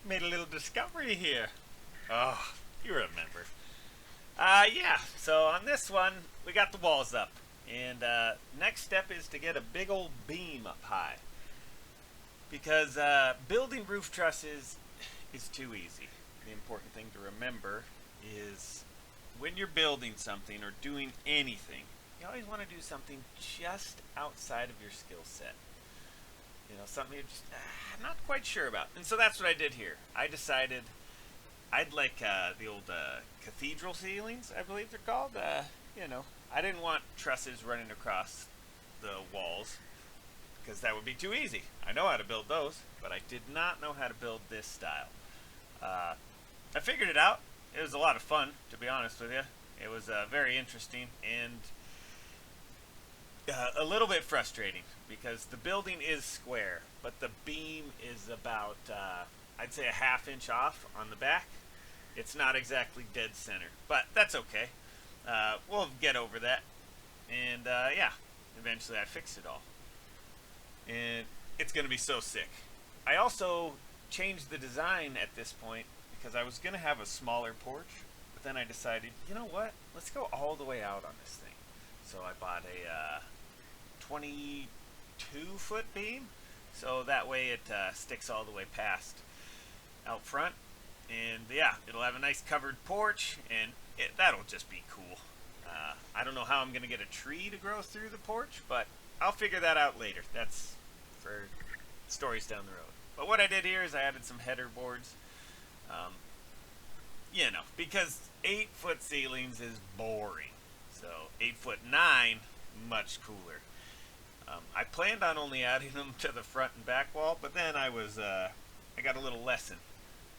Made a little discovery here. Oh, you remember. Yeah, so on this one, we got the walls up. And next step is to get a big old beam up high. Because building roof trusses is too easy. The important thing to remember is when you're building something or doing anything, you always want to do something just outside of your skill set. You know, something you're just not quite sure about. And so that's what I did here. I decided I'd like the old cathedral ceilings, I believe they're called. I didn't want trusses running across the walls because that would be too easy. I know how to build those, but I did not know how to build this style. I figured it out. It was a lot of fun, to be honest with you. It was very interesting and a little bit frustrating because the building is square, but the beam is about, I'd say, a ½ inch off on the back. It's not exactly dead center, but that's okay. We'll get over that. And yeah, eventually I fixed it all. And it's going to be so sick. I also changed the design at this point because I was going to have a smaller porch, but then I decided, you know what? Let's go all the way out on this thing. So I bought a 22-foot beam, so that way it sticks all the way past out front. And yeah, it'll have a nice covered porch, and that'll just be cool. I don't know how I'm going to get a tree to grow through the porch, but I'll figure that out later. That's for stories down the road. But what I did here is I added some header boards. Because 8-foot ceilings is boring. So 8'9", much cooler. I planned on only adding them to the front and back wall, but then I got a little lesson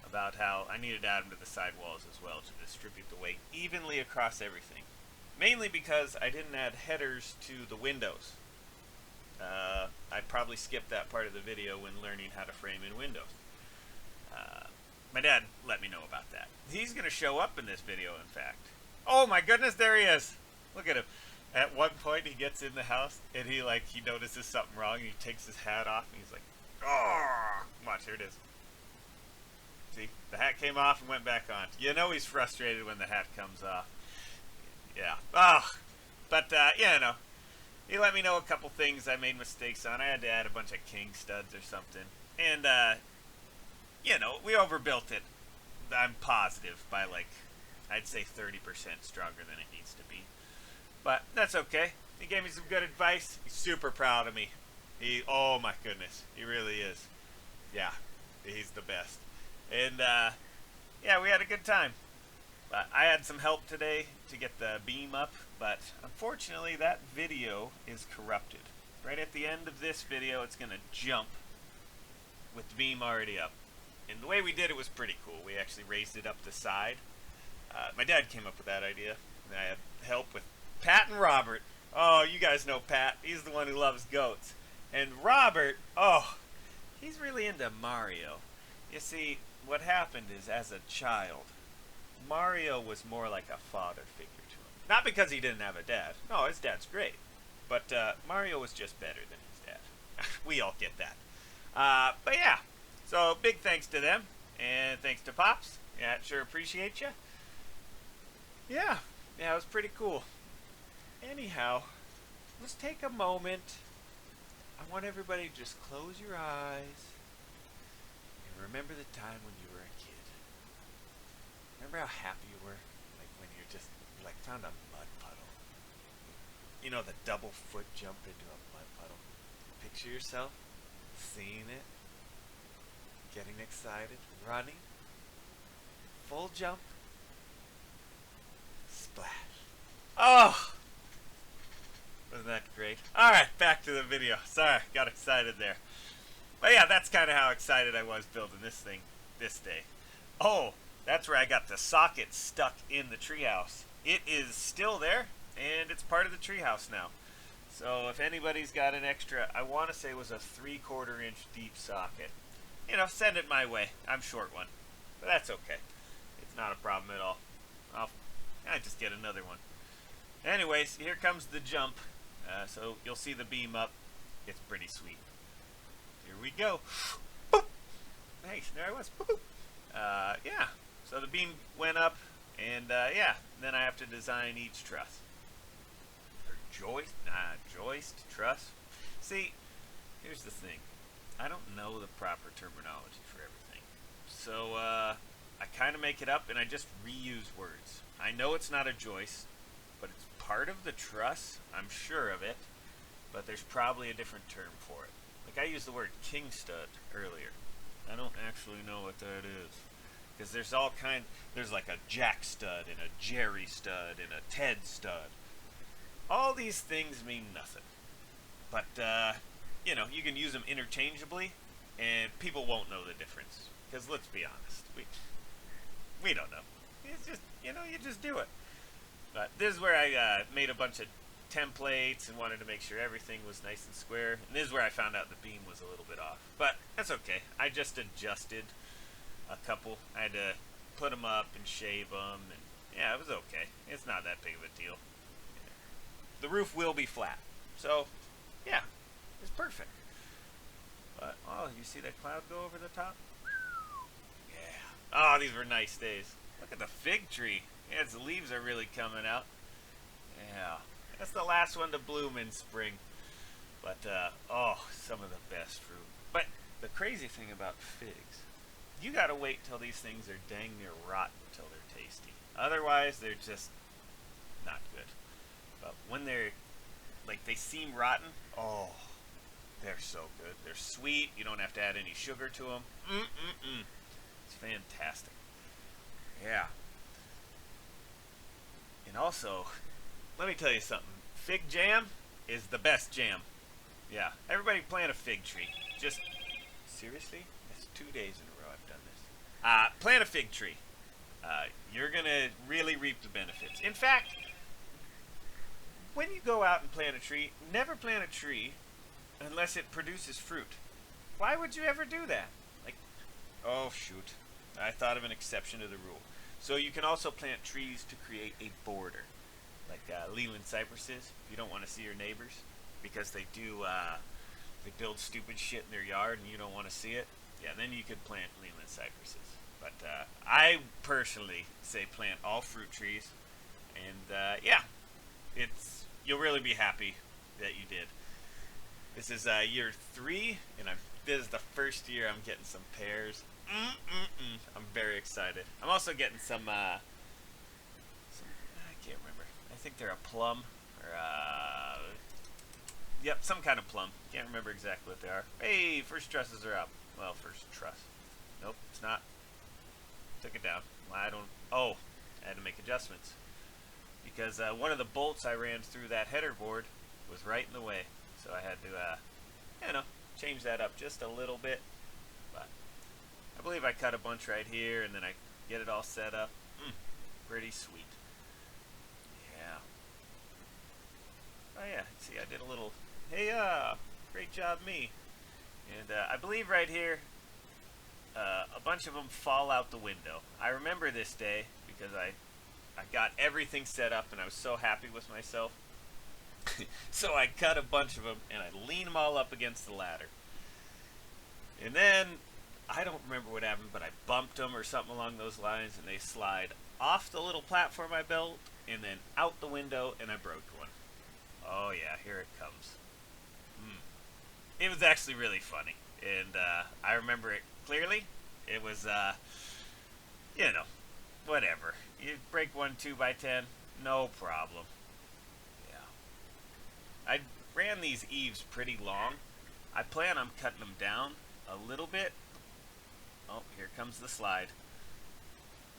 about how I needed to add them to the side walls as well to distribute the weight evenly across everything. Mainly because I didn't add headers to the windows. I probably skipped that part of the video when learning how to frame in windows. My dad let me know about that. He's going to show up in this video, in fact. Oh my goodness, there he is. Look at him. At one point, he gets in the house, and he notices something wrong, and he takes his hat off, and he's like, oh! Watch, here it is. See? The hat came off and went back on. You know he's frustrated when the hat comes off. Yeah. Oh! But, he let me know a couple things I made mistakes on. I had to add a bunch of king studs or something. And, we overbuilt it. I'm positive by, I'd say 30% stronger than it needs to be. But that's okay. He gave me some good advice. He's super proud of me. Oh my goodness, he really is. Yeah, he's the best. And yeah, we had a good time. I had some help today to get the beam up, but unfortunately that video is corrupted. Right at the end of this video, it's going to jump with the beam already up. And the way we did it was pretty cool. We actually raised it up the side. My dad came up with that idea, and I had help with Pat and Robert. Oh, you guys know Pat. He's the one who loves goats. And Robert, he's really into Mario. You see, what happened is, as a child, Mario was more like a father figure to him. Not because he didn't have a dad. No, his dad's great. But Mario was just better than his dad. We all get that. But yeah, so big thanks to them. And thanks to Pops. Yeah, sure appreciate you. Yeah, it was pretty cool. Anyhow, let's take a moment. I want everybody to just close your eyes and remember the time when you were a kid. Remember how happy you were? When you just found a mud puddle. You know, the double foot jump into a mud puddle. Picture yourself seeing it, getting excited, running, full jump, splash. Oh! Wasn't that great? Alright, back to the video. Sorry, got excited there. But yeah, that's kind of how excited I was building this thing this day. Oh, that's where I got the socket stuck in the treehouse. It is still there, and it's part of the treehouse now. So if anybody's got an extra, I want to say it was a 3/4 inch deep socket. Send it my way. I'm short one. But that's okay. It's not a problem at all. I just get another one. Anyways, here comes the jump. So you'll see the beam up. It's pretty sweet. Here we go. Boop. Nice. There I was. Boop. Yeah, so the beam went up, and yeah, then I have to design each truss. Or joist? Nah, joist, truss. See, here's the thing. I don't know the proper terminology for everything. So, I kind of make it up and I just reuse words. I know it's not a joist, but it's part of the truss. I'm sure of it, but there's probably a different term for it. Like I used the word king stud earlier. I don't actually know what that is. Because there's all kind. There's like a Jack stud and a Jerry stud and a Ted stud. All these things mean nothing. But you can use them interchangeably, and people won't know the difference. Because let's be honest, we don't know. It's just you just do it. But this is where I made a bunch of templates and wanted to make sure everything was nice and square. And this is where I found out the beam was a little bit off. But that's okay. I just adjusted a couple. I had to put them up and shave them, and yeah, it was okay. It's not that big of a deal. The roof will be flat, so yeah, it's perfect. But oh, you see that cloud go over the top? Yeah. Oh, these were nice days. Look at the fig tree. Yeah, its leaves are really coming out. Yeah, that's the last one to bloom in spring. But oh, some of the best fruit. But the crazy thing about figs, you gotta wait till these things are dang near rotten till they're tasty. Otherwise, they're just not good. But when they're like they seem rotten, oh, they're so good. They're sweet. You don't have to add any sugar to them. It's fantastic. Yeah. And also, let me tell you something. Fig jam is the best jam. Yeah. Everybody plant a fig tree. Just seriously, that's 2 days in a row I've done this. Plant a fig tree. You're gonna really reap the benefits. In fact, when you go out and plant a tree, never plant a tree unless it produces fruit. Why would you ever do that? Like, oh shoot, I thought of an exception to the rule. So you can also plant trees to create a border, like Leland cypresses. If you don't want to see your neighbors because they build stupid shit in their yard and you don't want to see it. Yeah, then you could plant Leland cypresses. But I personally say plant all fruit trees, and yeah, you'll really be happy that you did. This is year 3, and this is the first year I'm getting some pears. I'm very excited. I'm also getting some I can't remember. I think they're a plum or yep, some kind of plum. Can't remember exactly what they are. Hey, first trusses are up. Well, first truss. Nope, it's not. Took it down. I don't. Oh, I had to make adjustments because one of the bolts I ran through that header board was right in the way, so I had to change that up just a little bit. But I believe I cut a bunch right here, and then I get it all set up. Pretty sweet. Yeah. Oh yeah. See, I did a little. Hey, great job, me. And I believe right here, a bunch of them fall out the window. I remember this day because I got everything set up, and I was so happy with myself. So I cut a bunch of them, and I lean them all up against the ladder. And then, I don't remember what happened, but I bumped them or something along those lines, and they slide off the little platform I built, and then out the window, and I broke one. Oh yeah, here it comes. It was actually really funny, and I remember it clearly. It was, whatever. You break one 2x10, no problem. I ran these eaves pretty long. I plan on cutting them down a little bit. Oh, here comes the slide.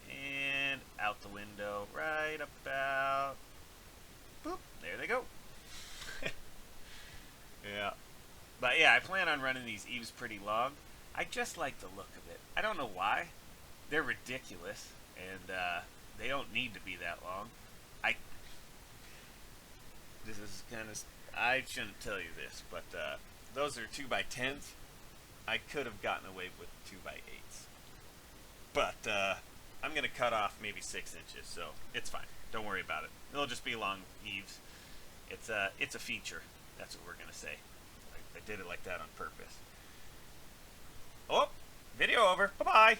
And out the window, right about... Boop, there they go. Yeah. But yeah, I plan on running these eaves pretty long. I just like the look of it. I don't know why. They're ridiculous, and they don't need to be that long. This is kind of... I shouldn't tell you this, but those are 2x10s. I could have gotten away with 2x8s. But I'm going to cut off maybe 6 inches, so it's fine. Don't worry about it. It'll just be long eaves. It's a feature. That's what we're going to say. I did it like that on purpose. Oh, video over. Bye-bye.